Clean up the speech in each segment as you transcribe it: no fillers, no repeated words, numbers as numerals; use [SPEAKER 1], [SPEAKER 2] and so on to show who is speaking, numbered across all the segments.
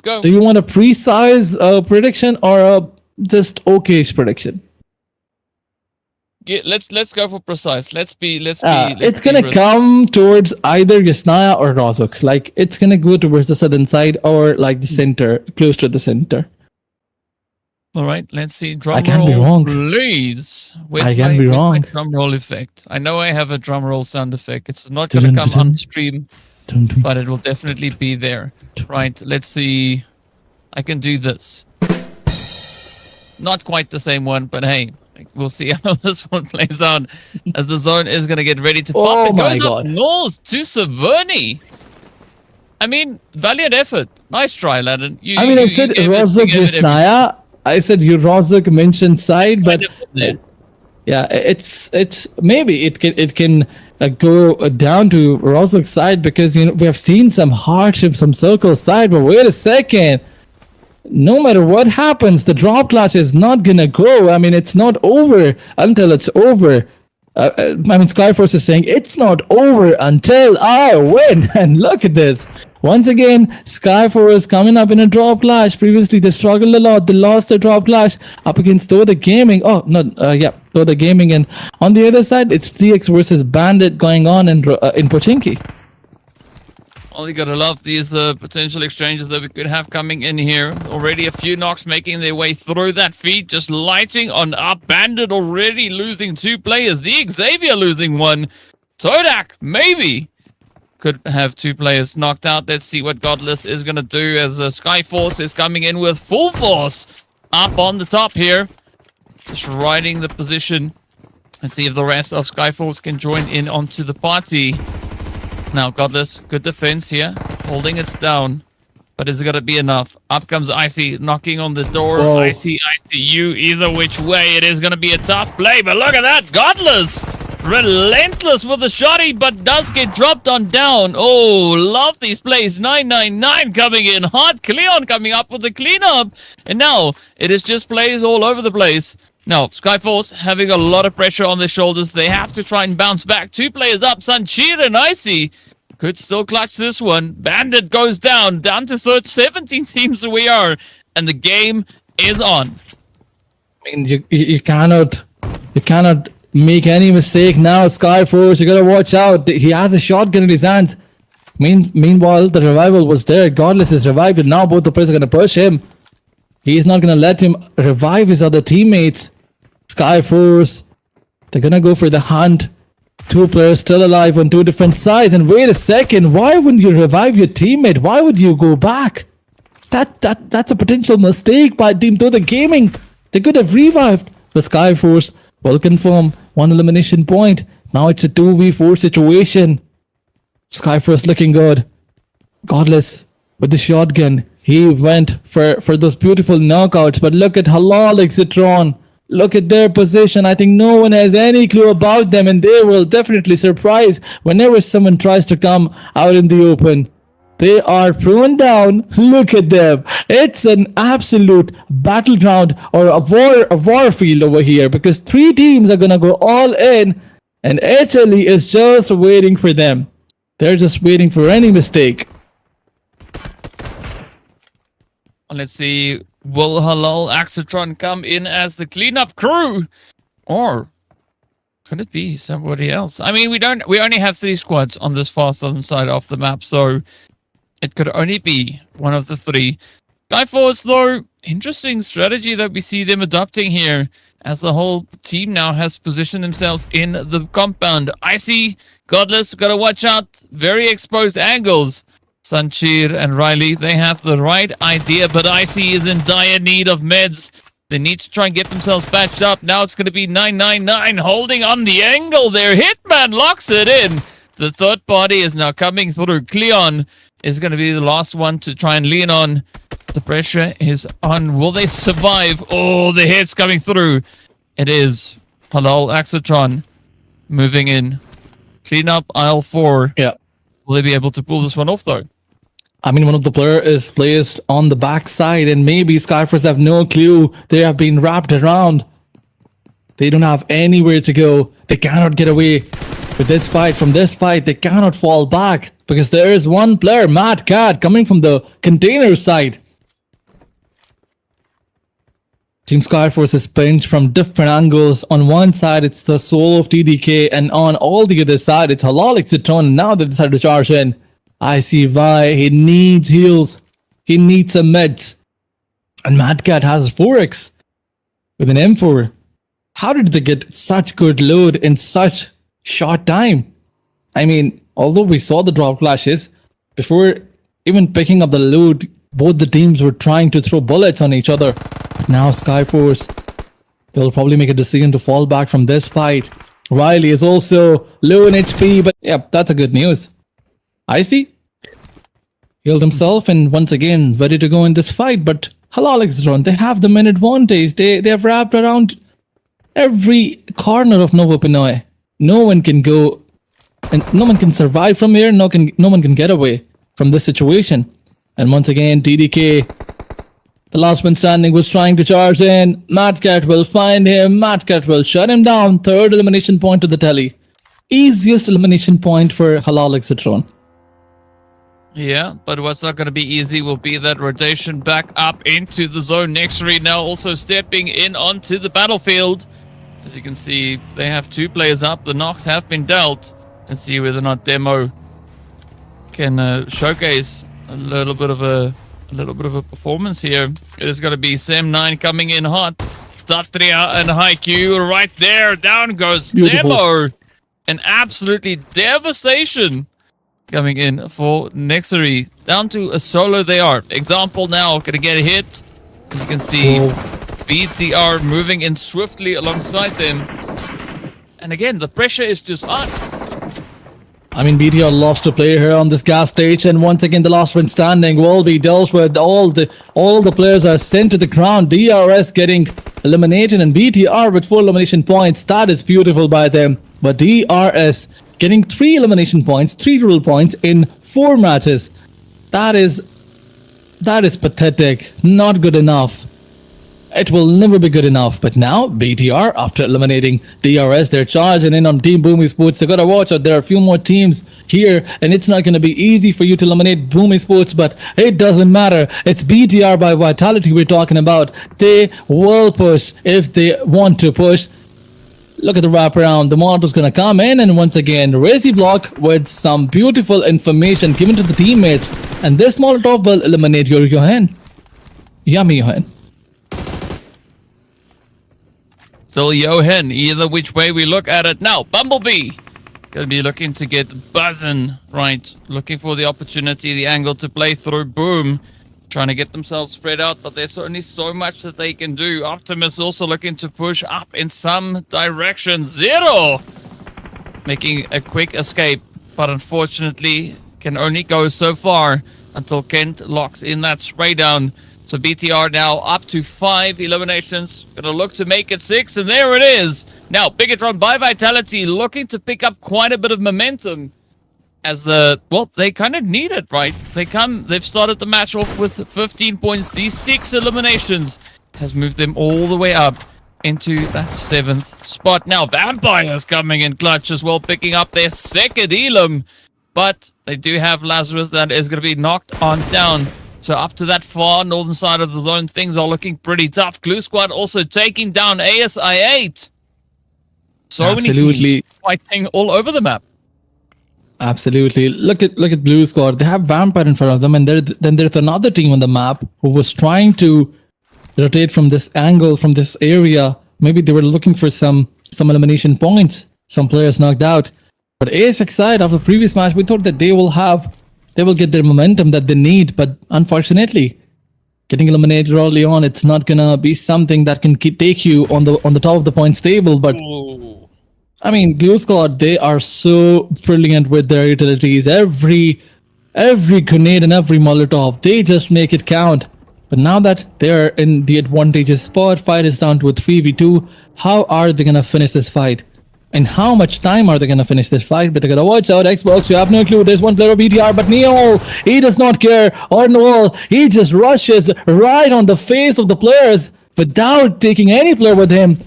[SPEAKER 1] Go.
[SPEAKER 2] Do you want a precise prediction or a just okayish prediction?
[SPEAKER 1] Yeah, let's go for precise. Let's be
[SPEAKER 2] It's gonna
[SPEAKER 1] risk.
[SPEAKER 2] come towards either Yasnaya or Rozok. Like it's gonna go towards the southern side or like the center, close to the center.
[SPEAKER 1] All right, let's see. Drum
[SPEAKER 2] I can't be
[SPEAKER 1] roll,
[SPEAKER 2] wrong.
[SPEAKER 1] please.
[SPEAKER 2] I can't be
[SPEAKER 1] where's my
[SPEAKER 2] wrong.
[SPEAKER 1] drum roll effect? I know I have a drum roll sound effect. It's not going to come on stream,
[SPEAKER 2] Dun, dun.
[SPEAKER 1] but it will definitely be there. Right, let's see. I can do this. Not quite the same one, but hey, we'll see how this one plays out as the zone is going to get ready to pop.
[SPEAKER 2] Oh
[SPEAKER 1] It
[SPEAKER 2] my
[SPEAKER 1] goes up
[SPEAKER 2] God.
[SPEAKER 1] north to Severny. I mean, valiant effort. Nice try, Laden.
[SPEAKER 2] I said Rozok Yasnaya. I said you Rozok mentioned side, but yeah, it's maybe it can go down to Rozok's side because we have seen some hardship, some circle side. But wait a second, no matter what happens, the drop clash is not gonna go. I mean, it's not over until it's over. Skyforce is saying it's not over until I win. And look at this. Once again, Skyforce coming up in a drop clash. Previously, they struggled a lot. They lost their drop clash up against Toda Gaming. Toda Gaming. And on the other side, it's TX versus Bandit going on in Pochinki.
[SPEAKER 1] Well, you gotta love these potential exchanges that we could have coming in here. Already a few knocks making their way through that feed, just lighting on up. Bandit already losing 2 players. The Xavier losing 1. Todak, maybe, could have 2 players knocked out. Let's see what Godless is gonna do as Skyforce is coming in with full force up on the top here. Just riding the position. Let's see if the rest of Skyforce can join in onto the party. Now, Godless, good defense here, holding it down. But is it going to be enough? Up comes Icy, knocking on the door.
[SPEAKER 2] Whoa.
[SPEAKER 1] ICU, either which way, it is going to be a tough play. But look at that, Godless, relentless with the shotty, but does get dropped on down. Oh, love these plays. 999 coming in hot. Cleon coming up with the cleanup. And now, it is just plays all over the place. Now, Skyforce having a lot of pressure on their shoulders. They have to try and bounce back. 2 players up. Sanchir and Icy could still clutch this one. Bandit goes down to third. 17 teams we are. And the game is on.
[SPEAKER 2] I mean, you cannot make any mistake now, Skyforce. You gotta watch out. He has a shotgun in his hands. Meanwhile, the revival was there. Godless is revived, and now both the players are gonna push him. He's not gonna let him revive his other teammates. Skyforce, they're gonna go for the hunt. 2 players still alive on 2 different sides. And wait a second, why wouldn't you revive your teammate? Why would you go back? That's a potential mistake by Team Toda Gaming. They could have revived. The Skyforce will confirm 1 elimination point. Now it's a 2v4 situation. Skyforce looking good. Godless with the shotgun. He went for those beautiful knockouts. But look at Halal Exitron. Look at their position. I think no one has any clue about them, and they will definitely surprise whenever someone tries to come out in the open. They are thrown down. Look at them. It's an absolute battleground or a war field over here because 3 teams are gonna go all in, and HLE is just waiting for them. They're just waiting for any mistake.
[SPEAKER 1] Let's see. Will Halal Axatron come in as the cleanup crew? Or could it be somebody else? I mean, we only have 3 squads on this far southern side of the map, so it could only be one of the 3. Skyforce, though, interesting strategy that we see them adopting here as the whole team now has positioned themselves in the compound. Icy, Godless, gotta watch out. Very exposed angles. Sanchir and Riley, they have the right idea, but Icy is in dire need of meds. They need to try and get themselves patched up. Now it's going to be 999 holding on the angle there. Hitman locks it in. The third party is now coming through. Cleon is going to be the last one to try and lean on. The pressure is on. Will they survive? Oh, the hits coming through. It is Halal Axatron moving in. Clean up aisle 4.
[SPEAKER 2] Yeah.
[SPEAKER 1] Will they be able to pull this one off, though?
[SPEAKER 2] I mean, one of the players is placed on the backside, and maybe Skyforce have no clue. They have been wrapped around. They don't have anywhere to go. They cannot get away with this fight. From this fight, they cannot fall back because there is one player, Mad Cat, coming from the container side. Team Skyforce is pinched from different angles. On one side, it's the soul of TDK, and on all the other side, it's Halal Citron. Now they decided to charge in. I see why. He needs heals. He needs some meds. And Mad Cat has 4x with an M4. How did they get such good load in such short time? I mean, although we saw the drop clashes, before even picking up the loot, both the teams were trying to throw bullets on each other. Now Skyforce, they'll probably make a decision to fall back from this fight. Riley is also low in HP, but yeah, that's a good news. I see. Healed himself and once again ready to go in this fight, but Halal Extron, they have the minute advantage. They have wrapped around every corner of Nova Pinoy. No one can go and no one can survive from here. No one can get away from this situation. And once again, TDK, the last one standing, was trying to charge in. Mad Cat will find him. Mad Cat will shut him down. Third elimination point to the tally. Easiest elimination point for Halal Exitron.
[SPEAKER 1] Yeah, but what's not going to be easy will be that rotation back up into the zone. Nexury now also stepping in onto the battlefield. As you can see, they have 2 players up. The knocks have been dealt. And see whether or not Demo can showcase a little bit of a performance here. It is going to be Sem9 coming in hot. Satria and Haikyuu right there. Down goes
[SPEAKER 2] Beautiful.
[SPEAKER 1] Demo. An absolutely devastation coming in for Nexury. Down to a solo they are. Example now going to get a hit. As you can see, BTR moving in swiftly alongside them. And again, the pressure is just on.
[SPEAKER 2] I mean, BTR loves to play here on this gas stage, and once again, the last one standing will be dealt with. All the players are sent to the ground. DRS getting eliminated, and BTR with 4 elimination points. That is beautiful by them. But DRS getting 3 elimination points, 3 total points in 4 matches. That is pathetic. Not good enough. It will never be good enough. But now, BTR, after eliminating DRS, they're charging in on Team Boom Esports. They gotta watch out. There are a few more teams here, and it's not gonna be easy for you to eliminate Boom Esports, but it doesn't matter. It's BTR by Vitality we're talking about. They will push if they want to push. Look at the wraparound. The Molotov gonna come in, and once again, Racy Block with some beautiful information given to the teammates. And this Molotov will eliminate your Johan. Yummy Johan.
[SPEAKER 1] Still Johan, either which way we look at it. Now, Bumblebee going to be looking to get buzzing, right? Looking for the opportunity, the angle to play through Boom. Trying to get themselves spread out, but there's only so much that they can do. Optimus also looking to push up in some direction. Zero making a quick escape, but unfortunately can only go so far until Kent locks in that spray down. So BTR now up to 5 eliminations. Gonna look to make it 6, and there it is. Now, Bigatron by Vitality looking to pick up quite a bit of momentum as they kind of need it, right? They've started the match off with 15 points. These 6 eliminations has moved them all the way up into that 7th spot. Now, Vampires coming in clutch as well, picking up their 2nd elim. But they do have Lazarus that is going to be knocked on down. So up to that far northern side of the zone, things are looking pretty tough. Glue Squad also taking down ASI8. So
[SPEAKER 2] Absolutely.
[SPEAKER 1] many teams fighting all over the map.
[SPEAKER 2] Absolutely. Look at Blue Squad. They have Vampire in front of them, and then there's another team on the map who was trying to rotate from this angle, from this area. Maybe they were looking for some elimination points. Some players knocked out. But ASX side, after the previous match, we thought that they will get their momentum that they need, but unfortunately, getting eliminated early on, it's not gonna be something that can take you on the top of the points table. But I mean, Glue Squad, they are so brilliant with their utilities. Every grenade and every Molotov, they just make it count. But now that they're in the advantageous spot, fight is down to a 3v2. How are they gonna finish this fight? And how much time are they going to finish this fight? But they gotta watch out, Xbox, you have no clue. There's one player of BTR, but Neo, he does not care. Or Noel, he just rushes right on the face of the players without taking any player with him.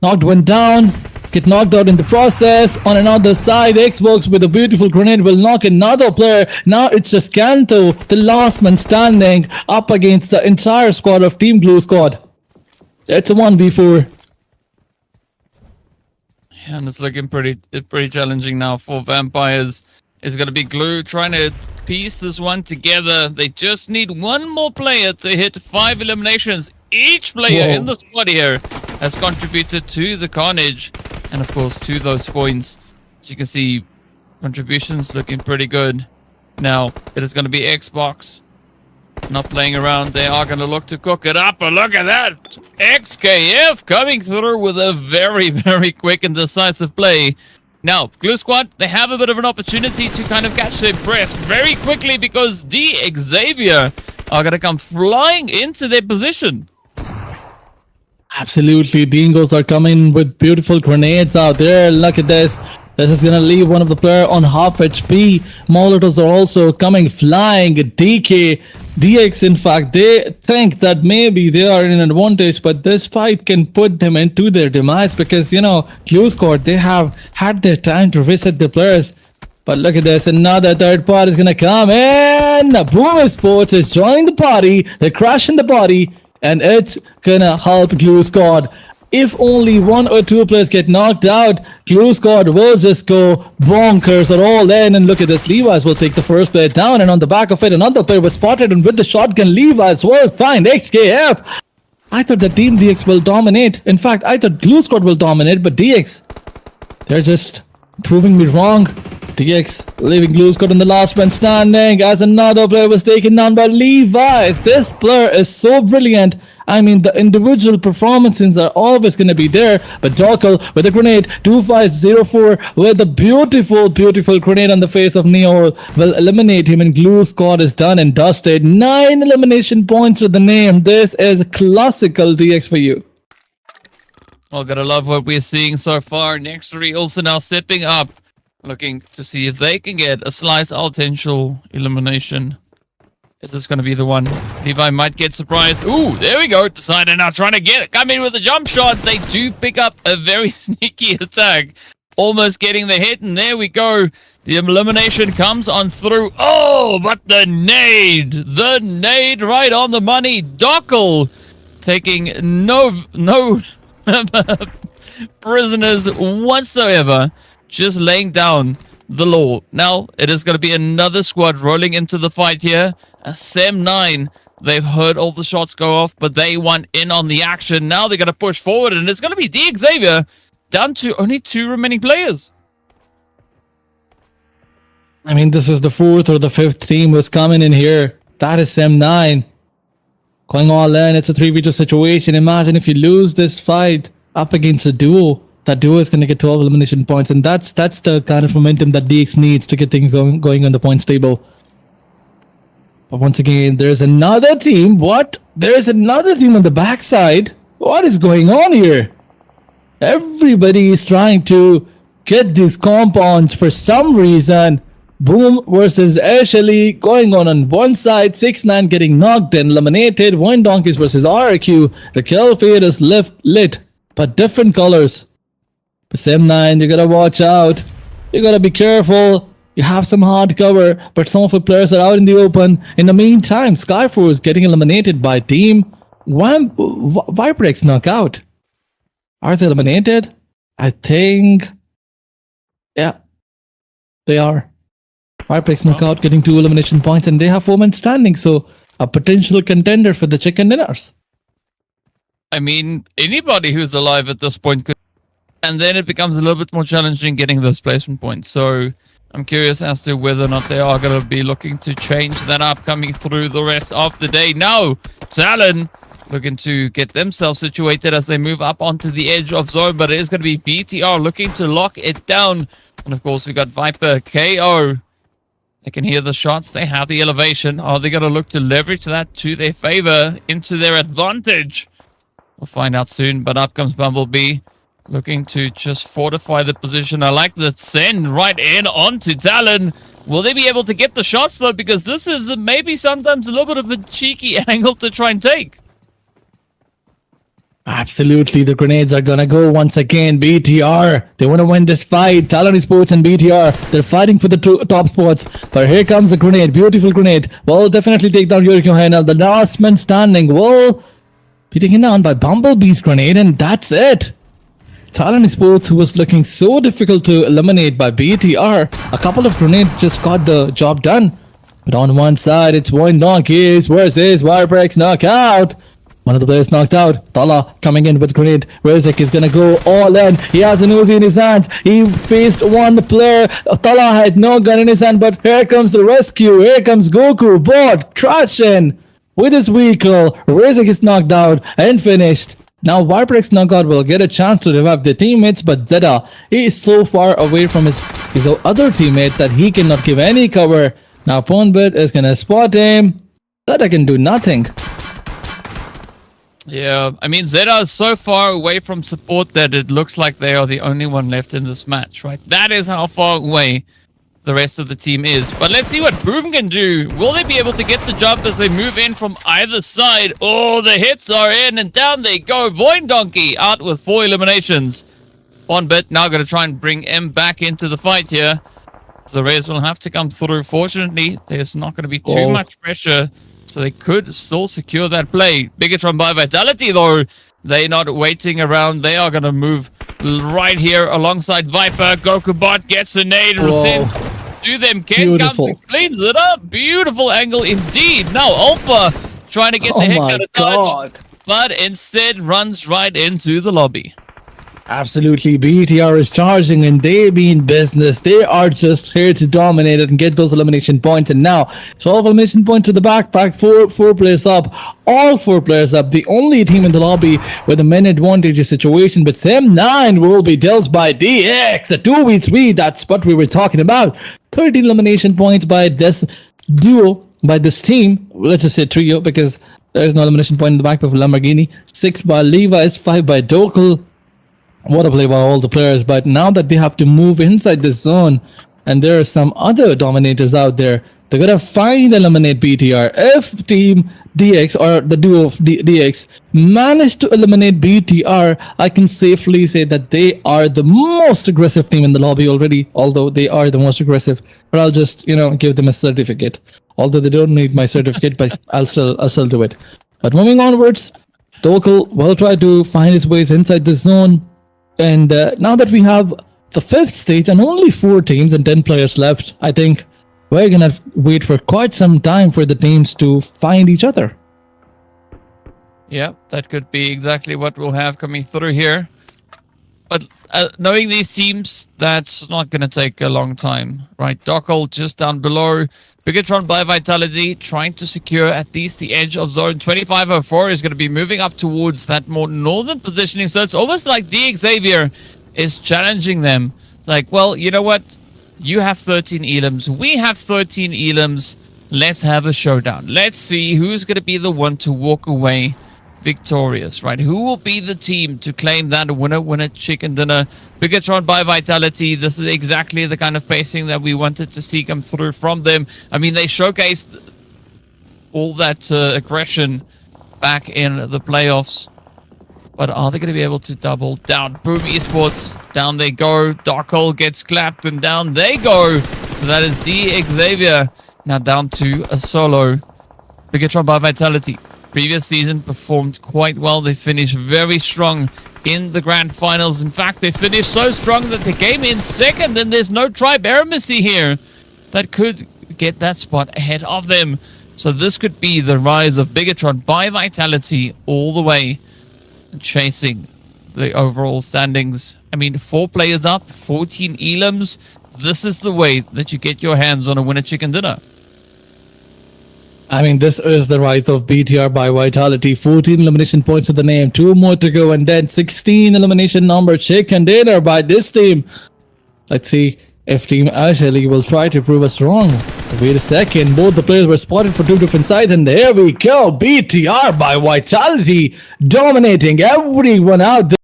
[SPEAKER 2] Knocked one down, get knocked out in the process. On another side, Xbox with a beautiful grenade will knock another player. Now it's just Kanto, the last man standing, up against the entire squad of Team Blue Squad. It's a 1v4.
[SPEAKER 1] Yeah, and it's looking pretty challenging now for Vampires. It's going to be Glue trying to piece this one together. They just need one more player to hit 5 eliminations. Each player in the squad here has contributed to the carnage and, of course, to those points. As you can see, contributions looking pretty good. Now, it is going to be Xbox. Not playing around. They are going to look to cook it up. But look at that. XKF coming through with a very, very quick and decisive play. Now, Glue Squad, they have a bit of an opportunity to kind of catch their breath very quickly because the Xavier are going to come flying into their position.
[SPEAKER 2] Absolutely. Dingos are coming with beautiful grenades out there. Look at this. This is going to leave one of the player on half HP. Molotovs are also coming flying. DK, DX, in fact, they think that maybe they are in an advantage, but this fight can put them into their demise because, you know, Glue Squad, they have had their time to reset the players. But look at this, another third party is going to come in. Boom Sports is joining the party. They're crashing the party, and it's going to help Glue Squad. If only 1 or 2 players get knocked out, Glue Squad will just go bonkers at all in. And look at this, Levi's will take the first player down, and on the back of it, another player was spotted, and with the shotgun, Levi's will find XKF. I thought that Team DX will dominate. In fact, I thought Glue Squad will dominate, but DX, they're just proving me wrong. DX leaving Glue Squad in the last man standing as another player was taken down by Levi's. This player is so brilliant. I mean, the individual performances are always going to be there. But Dorkel with a grenade, 2504 with a beautiful, beautiful grenade on the face of Neo will eliminate him, and Glue Squad is done and dusted. 9 elimination points with the name. This is classical DX for you.
[SPEAKER 1] Well, gotta love what we're seeing so far. Next 3 also now stepping up, looking to see if they can get a slice potential elimination. Is this going to be the one? Levi might get surprised. Ooh, there we go. Decider now trying to get it. Come in with a jump shot. They do pick up a very sneaky attack. Almost getting the hit, and there we go. The elimination comes on through. Oh, but the nade. The nade right on the money. Dockel taking no prisoners whatsoever. Just laying down the law. Now, it is going to be another squad rolling into the fight here. A Sem 9. They've heard all the shots go off, but they want in on the action. Now they're going to push forward, and it's going to be the Xavier down to only 2 remaining players.
[SPEAKER 2] I mean, this is the 4th or the 5th team was coming in here. That is Sem 9. Going all in, it's a 3v2 situation. Imagine if you lose this fight up against a duo. That duo is going to get 12 elimination points, and that's the kind of momentum that DX needs to get things going on the points table. But once again, there's another team. What? There's another team on the backside. What is going on here? Everybody is trying to get these compounds for some reason. Boom versus Ashley going on one side. 6ix9ine getting knocked and eliminated. Wine Donkeys versus RQ. The kill feed is lit, but different colors. But Sem 9, you gotta watch out. You gotta be careful. You have some hard cover, but some of the players are out in the open. In the meantime, Skyfo is getting eliminated by Team Viprex knockout. Are they eliminated? I think. Yeah, they are. Viprex knockout getting 2 elimination points, and they have 4 men standing, so a potential contender for the chicken dinners.
[SPEAKER 1] I mean, anybody who's alive at this point could. And then it becomes a little bit more challenging getting those placement points. So I'm curious as to whether or not they are going to be looking to change that up coming through the rest of the day. Now, Talon looking to get themselves situated as they move up onto the edge of zone. But it is going to be BTR looking to lock it down. And of course, we got Viper, KO. They can hear the shots. They have the elevation. Are they going to look to leverage that to their favor, into their advantage? We'll find out soon. But up comes Bumblebee. Looking to just fortify the position. I like the send right in onto Talon. Will they be able to get the shots though? Because this is maybe sometimes a little bit of a cheeky angle to try and take.
[SPEAKER 2] Absolutely, the grenades are gonna go once again. BTR, they want to win this fight. Talon Esports and BTR, they're fighting for the top spots. But here comes the grenade, beautiful grenade. Will definitely take down Yuriko Hainal. The last man standing will be taken down by Bumblebee's grenade, and that's it. Talon Sports, who was looking so difficult to eliminate by BTR, a couple of grenades just got the job done. But on one side, it's one Donkeys versus Wirebreaks knockout. One of the players knocked out. Tala coming in with grenade. Rezek is gonna go all in. He has an Uzi in his hands. He faced one player. Tala had no gun in his hand, but here comes the rescue. Here comes Goku. Bot crashing with his vehicle. Rezek is knocked out and finished. Now Wirebreaks knockout will get a chance to revive their teammates, but Zeta, he is so far away from his other teammate that he cannot give any cover. Now Ponbit is gonna spot him. Zeta can do nothing.
[SPEAKER 1] Yeah, I mean, Zeta is so far away from support that it looks like they are the only one left in this match, right? That is how far away the rest of the team is. But let's see what Boom can do. Will they be able to get the job as they move in from either side? Oh, the hits are in and down they go. Void Donkey out with 4 eliminations. Bonbit now going to try and bring M back into the fight here. The Rays will have to come through. Fortunately, there's not going to be too much pressure, so they could still secure that play. Bigatron by Vitality, though, they're not waiting around. They are going to move right here alongside Viper. Gokubot gets a nade. Sent to them. Ken comes and cleans it up. Beautiful angle indeed. Now Alpha trying to get the heck out of touch, but instead runs right into the lobby.
[SPEAKER 2] Absolutely, BTR is charging and they mean business. They are just here to dominate it and get those elimination points. And now, 12 elimination points to the backpack, four players up, all 4 players up. The only team in the lobby with a man advantage situation, but Sam 9 will be dealt by DX, a 2v3. That's what we were talking about. 13 elimination points by this duo, by this team. Let's just say trio, because there is no elimination point in the backpack for Lamborghini. 6 by Levi's, 5 by Dokal. What a play by all the players, but now that they have to move inside the zone and there are some other dominators out there, they're gonna find eliminate BTR. If Team DX or the duo of DX manage to eliminate BTR, I can safely say that they are the most aggressive team in the lobby already, although they are the most aggressive. But I'll just, give them a certificate. Although they don't need my certificate, but I'll still do it. But moving onwards, Dokal will try to find his ways inside the zone. And now that we have the 5th stage and only 4 teams and 10 players left, I think we're going to wait for quite some time for the teams to find each other.
[SPEAKER 1] Yeah, that could be exactly what we'll have coming through here. But knowing these teams, that's not going to take a long time, right? Dokal just down below. Bigatron by Vitality trying to secure at least the edge of zone. 2504 is going to be moving up towards that more northern positioning. So it's almost like Xavier is challenging them. It's like, well, you know what? You have 13 elims. We have 13 elims. Let's have a showdown. Let's see who's going to be the one to walk away victorious, right? Who will be the team to claim that winner chicken dinner? Bigatron by Vitality. This is exactly the kind of pacing that we wanted to see come through from them. I mean, they showcased all that aggression back in the playoffs, but are they going to be able to double down? Boom Esports, down they go. Darkhole gets clapped and down they go. So that is Xavier now down to a solo. Bigatron by Vitality. Previous season performed quite well. They finished very strong in the grand finals. In fact, they finished so strong that they came in 2nd, and there's no tribe Eremacy here that could get that spot ahead of them. So this could be the rise of Bigatron by Vitality all the way, chasing the overall standings. I mean, 4 players up, 14 elims. This is the way that you get your hands on a winner chicken dinner.
[SPEAKER 2] I mean, this is the rise of BTR by Vitality. 14 elimination points to the name, 2 more to go, and then 16 elimination number chicken dinner by this team. Let's see if Team Ashley will try to prove us wrong. Wait a second, both the players were spotted for 2 different sides, and there we go. BTR by Vitality dominating everyone out there.